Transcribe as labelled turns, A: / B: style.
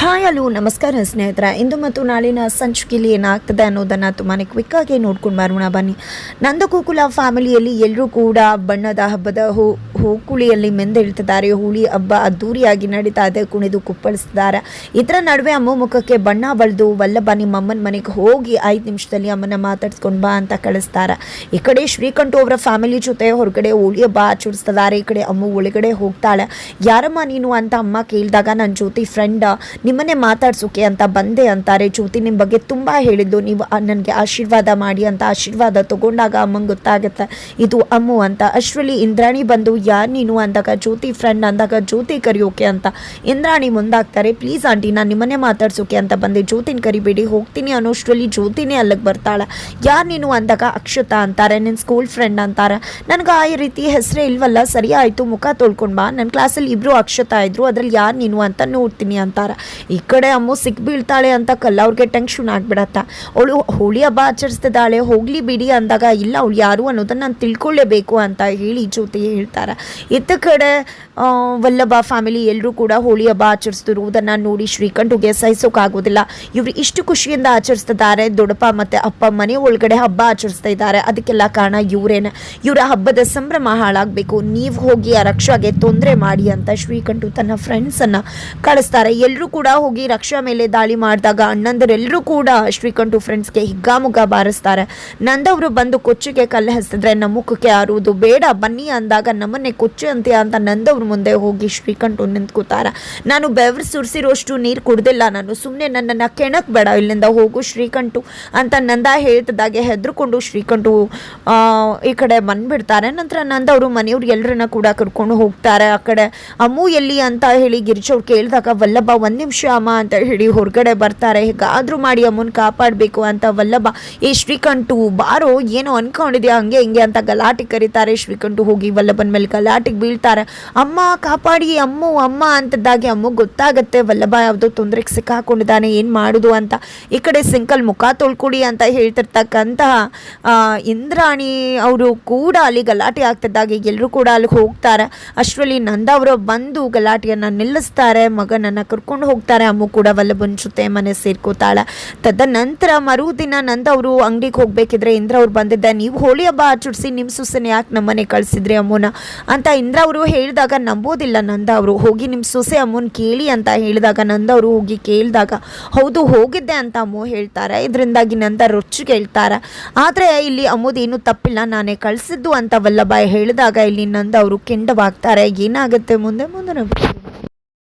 A: Hi hello ನಮಸ್ಕಾರ ಸ್ನೇಹಿತರೆ. ಇಂದು ಮತ್ತು ನಾಳಿನ ಸಂಚಿಕೆಯಲ್ಲಿ ಏನಾಗ್ತದೆ ಅನ್ನೋದನ್ನು ತುಂಬಾ ಕ್ವಿಕ್ಕಾಗಿ ನೋಡ್ಕೊಂಡು ಬರೋಣ ಬನ್ನಿ. ನಂದಗೋಕುಲ ಫ್ಯಾಮಿಲಿಯಲ್ಲಿ ಎಲ್ಲರೂ ಕೂಡ ಬಣ್ಣದ ಹಬ್ಬದ ಹೂಕುಳಿಯಲ್ಲಿ ಮೆಂದೇಳ್ತಿದ್ದಾರೆ. ಹೋಳಿ ಹಬ್ಬ ಅದ್ದೂರಿಯಾಗಿ ನಡೀತಾ ಇದೆ, ಕುಣಿದು ಕುಪ್ಪಳಿಸ್ತಿದ್ದಾರೆ. ಇದರ ನಡುವೆ ಅಮ್ಮ ಮುಖಕ್ಕೆ ಬಣ್ಣ ಬಳಿದು ವಲ್ಲಭ ನಿಮ್ಮ ಅಮ್ಮನ ಮನೆಗೆ ಹೋಗಿ 5 ನಿಮಿಷದಲ್ಲಿ ಅಮ್ಮನ ಮಾತಾಡ್ಸ್ಕೊಂಡು ಬಾ ಅಂತ ಕಳಿಸ್ತಾರೆ. ಈ ಕಡೆ ಶ್ರೀಕಂಠು ಅವರ ಫ್ಯಾಮಿಲಿ ಜೊತೆ ಹೊರಗಡೆ ಹೋಳಿ ಹಬ್ಬ ಆಚರಿಸ್ತಿದ್ದಾರೆ. ಈ ಕಡೆ ಅಮ್ಮ ಒಳಗಡೆ ಹೋಗ್ತಾಳೆ. ಯಾರಮ್ಮ ನೀನು ಅಂತ ಅಮ್ಮ ಕೇಳಿದಾಗ ನನ್ನ ಜ್ಯೋತಿ ಫ್ರೆಂಡ್ ನಿಮ್ಮನ್ನೇ ಮಾತಾಡ್ಸೋಕೆ ಅಂತ ಬಂದೆ ಅಂತಾರೆ. ಜ್ಯೋತಿ ನಿಮ್ಮ ಬಗ್ಗೆ ತುಂಬ ಹೇಳಿದ್ದು, ನೀವು ನನಗೆ ಆಶೀರ್ವಾದ ಮಾಡಿ ಅಂತ. ಆಶೀರ್ವಾದ ತಗೊಂಡಾಗ ಅಮ್ಮಂಗೆ ಗೊತ್ತಾಗುತ್ತೆ ಇದು ಅಮ್ಮು ಅಂತ. ಅಷ್ಟರಲ್ಲಿ ಇಂದ್ರಾಣಿ ಬಂದು ಯಾರು ನೀನು ಅಂದಾಗ ಜ್ಯೋತಿ ಫ್ರೆಂಡ್ ಅಂದಾಗ ಜ್ಯೋತಿ ಕರಿಯೋಕೆ ಅಂತ ಇಂದ್ರಾಣಿ ಮುಂದಾಗ್ತಾರೆ. ಪ್ಲೀಸ್ ಆಂಟಿ ನಾನು ನಿಮ್ಮನ್ನೇ ಮಾತಾಡ್ಸೋಕೆ ಅಂತ ಬಂದೆ, ಜ್ಯೋತಿನ ಕರಿಬೇಡಿ ಹೋಗ್ತೀನಿ ಅನ್ನೋಷ್ಟರಲ್ಲಿ ಜ್ಯೋತಿನೇ ಅಲ್ಲಿಗೆ ಬರ್ತಾಳೆ. ಯಾರು ನೀನು ಅಂದಾಗ ಅಕ್ಷತಾ ಅಂತಾರೆ. ನಿನ್ನ ಸ್ಕೂಲ್ ಫ್ರೆಂಡ್ ಅಂತಾರೆ. ನನಗೆ ಆ ರೀತಿ ಹೆಸರೇ ಇಲ್ವಲ್ಲ, ಸರಿ ಆಯಿತು ಮುಖ ತೊಳ್ಕೊಂಡು ಬಾ, ನನ್ನ ಕ್ಲಾಸಲ್ಲಿ ಇಬ್ಬರು ಅಕ್ಷತಾ ಇದ್ರು, ಅದ್ರಲ್ಲಿ ಯಾರು ನೀನು ಅಂತ ನೋಡ್ತೀನಿ ಅಂತಾರೆ. ಈ ಕಡೆ ಅಮ್ಮು ಸಿಕ್ಬೀಳ್ತಾಳೆ ಅಂತ ಅವ್ರಿಗೆ ಟೆನ್ಷನ್ ಆಗಿಬಿಡತ್ತ. ಅವಳು ಹೋಳಿ ಹಬ್ಬ ಆಚರಿಸ್ತಿದ್ದಾಳೆ, ಹೋಗ್ಲಿ ಬಿಡಿ ಅಂದಾಗ ಇಲ್ಲ ಅವಳು ಯಾರು ಅನ್ನೋದನ್ನು ನಾನು ತಿಳ್ಕೊಳ್ಳೇಬೇಕು ಅಂತ ಹೇಳಿ ಜ್ಯೋತಿ ಹೇಳ್ತಾರೆ. ಇತ್ತ ಕಡೆ ವಲ್ಲಭ ಫ್ಯಾಮಿಲಿ ಎಲ್ಲರೂ ಕೂಡ ಹೋಳಿ ಹಬ್ಬ ಆಚರಿಸ್ತಿರುವುದನ್ನು ನೋಡಿ ಶ್ರೀಕಂಠುಗೆ ಸಹಿಸೋಕ್ಕಾಗೋದಿಲ್ಲ. ಇವರು ಇಷ್ಟು ಖುಷಿಯಿಂದ ಆಚರಿಸ್ತಿದ್ದಾರೆ, ದೊಡ್ಡಪ್ಪ ಮತ್ತು ಅಪ್ಪ ಮನೆ ಒಳಗಡೆ ಹಬ್ಬ ಆಚರಿಸ್ತಾ ಇದ್ದಾರೆ, ಅದಕ್ಕೆಲ್ಲ ಕಾರಣ ಇವರೇನೆ. ಇವರ ಹಬ್ಬದ ಸಂಭ್ರಮ ಹಾಳಾಗಬೇಕು, ನೀವು ಹೋಗಿ ಆ ರಕ್ಷಾಗೆ ತೊಂದರೆ ಮಾಡಿ ಅಂತ ಶ್ರೀಕಂಠು ತನ್ನ ಫ್ರೆಂಡ್ಸನ್ನು ಕಳಿಸ್ತಾರೆ. ಎಲ್ಲರೂ ಕೂಡ ಹೋಗಿ ರಕ್ಷಾ ಮೇಲೆ ದಾಳಿ ಮಾಡಿದಾಗ ಅಣ್ಣಂದರೆಲ್ಲರೂ ಕೂಡ ಶ್ರೀಕಂಠು ಫ್ರೆಂಡ್ಸ್ಗೆ ಹಿಗ್ಗಾಮುಗ್ಗ ಬಾರಿಸ್ತಾರೆ. ನಂದವರು ಬಂದು ಕೊಚ್ಚಿಗೆ ಕಲ್ಲು ಹಸಿದ್ರೆ ನಮ್ಮ ಮುಖಕ್ಕೆ ಆರುವುದು ಬೇಡ ಬನ್ನಿ ಅಂದಾಗ ನಮ್ಮನ್ನೇ ಕೊಚ್ಚು ಅಂತೀಯ ಅಂತ ನಂದವ್ರ ಮುಂದೆ ಹೋಗಿ ಶ್ರೀಕಂಠು ನಿಂತ್ಕೋತಾರೆ. ನಾನು ಬೆವರು ಸುರಿಸಿರೋಷ್ಟು ನೀರು ಕುಡ್ದಿಲ್ಲ, ನಾನು ಸುಮ್ಮನೆ ನನ್ನನ್ನು ಕೆಣಕ್ ಬೇಡ, ಇಲ್ಲಿಂದ ಹೋಗು ಶ್ರೀಕಂಠು ಅಂತ ನಂದ ಹೇಳ್ತಿದ್ದಾಗೆ ಹೆದರ್ಕೊಂಡು ಶ್ರೀಕಂಠು ಈ ಕಡೆ ಬಂದ್ಬಿಡ್ತಾರೆ. ನಂತರ ನಂದವರು ಮನೆಯವ್ರು ಎಲ್ಲರನ್ನ ಕೂಡ ಕರ್ಕೊಂಡು ಹೋಗ್ತಾರೆ. ಆ ಕಡೆ ಅಮ್ಮು ಎಲ್ಲಿ ಅಂತ ಹೇಳಿ ಗಿರಿಜವ್ರು ಕೇಳಿದಾಗ ವಲ್ಲಭ 1 ನಿಮಿಷ ಅಮ್ಮ ಅಂತ ಹೇಳಿ ಹೊರಗಡೆ ಬರ್ತಾರೆ. ಹೇಗಾದರೂ ಮಾಡಿ ಅಮ್ಮನ ಕಾಪಾಡಬೇಕು ಅಂತ ವಲ್ಲಭ ಈ ಶ್ರೀಕಂಠು ಬಾರೋ ಏನೋ ಅನ್ಕೊಂಡಿದ್ಯಾ ಹಂಗೆ ಹಿಂಗೆ ಅಂತ ಗಲಾಟೆ ಕರೀತಾರೆ. ಶ್ರೀಕಂಠು ಹೋಗಿ ವಲ್ಲಭನ ಮೇಲೆ ಗಲಾಟೆಗೆ ಬೀಳ್ತಾರೆ. ಅಮ್ಮ ಕಾಪಾಡಿ ಅಮ್ಮು ಅಮ್ಮ ಅಂತದ್ದಾಗೆ ಅಮ್ಮಗೆ ಗೊತ್ತಾಗತ್ತೆ ವಲ್ಲಭ ಯಾವುದೋ ತೊಂದರೆಗೆ ಸಿಕ್ಕಾಕೊಂಡಿದ್ದಾನೆ, ಏನು ಮಾಡೋದು ಅಂತ. ಈ ಕಡೆ ಸಿಂಕಲ್ ಮುಖ ತೊಳ್ಕೊಡಿ ಅಂತ ಹೇಳ್ತಿರ್ತಕ್ಕಂತಹ ಇಂದ್ರಾಣಿ ಅವರು ಕೂಡ ಅಲ್ಲಿ ಗಲಾಟೆ ಆಗ್ತಿದ್ದಾಗೆ ಎಲ್ಲರೂ ಕೂಡ ಅಲ್ಲಿ ಹೋಗ್ತಾರೆ. ಅಷ್ಟರಲ್ಲಿ ನಂದ ಅವರು ಬಂದು ಗಲಾಟೆಯನ್ನು ನಿಲ್ಲಿಸ್ತಾರೆ, ಮಗನನ್ನು ಕರ್ಕೊಂಡು ಹೋಗ್ತಾರೆ. ಅಮ್ಮು ಕೂಡ ವಲ್ಲಭನ ಜೊತೆ ಮನೆ ಸೇರ್ಕೋತಾಳೆ. ತದನಂತರ ಮರುದಿನ ನಂದ ಅವರು ಅಂಗಡಿಗೆ ಹೋಗ್ಬೇಕಿದ್ರೆ ಇಂದ್ರ ಅವ್ರು ಬಂದಿದ್ದೆ, ನೀವು ಹೋಳಿ ಹಬ್ಬ ಆಚರಿಸಿ ನಿಮ್ಮ ಸೊಸೆನ ಯಾಕೆ ನಮ್ಮನೆ ಕಳಿಸಿದ್ರಿ ಅಮ್ಮನ ಅಂತ ಇಂದ್ರ ಅವರು ಹೇಳಿದಾಗ ನಂಬೋದಿಲ್ಲ ನಂದ ಅವರು. ಹೋಗಿ ನಿಮ್ಮ ಸೊಸೆ ಅಮ್ಮನ ಕೇಳಿ ಅಂತ ಹೇಳಿದಾಗ ನಂದ ಅವರು ಹೋಗಿ ಕೇಳಿದಾಗ ಹೌದು ಹೋಗಿದ್ದೆ ಅಂತ ಅಮ್ಮು ಹೇಳ್ತಾರೆ. ಇದರಿಂದಾಗಿ ನಂದ ರೊಚ್ಚಿಗೆ ಹೇಳ್ತಾರೆ. ಆದರೆ ಇಲ್ಲಿ ಅಮ್ಮದೇನು ತಪ್ಪಿಲ್ಲ, ನಾನೇ ಕಳಿಸಿದ್ದು ಅಂತ ವಲ್ಲಭ ಹೇಳಿದಾಗ ಇಲ್ಲಿ ನಂದ ಅವರು ಕೆಂಡವಾಗ್ತಾರೆ. ಏನಾಗುತ್ತೆ ಮುಂದೆ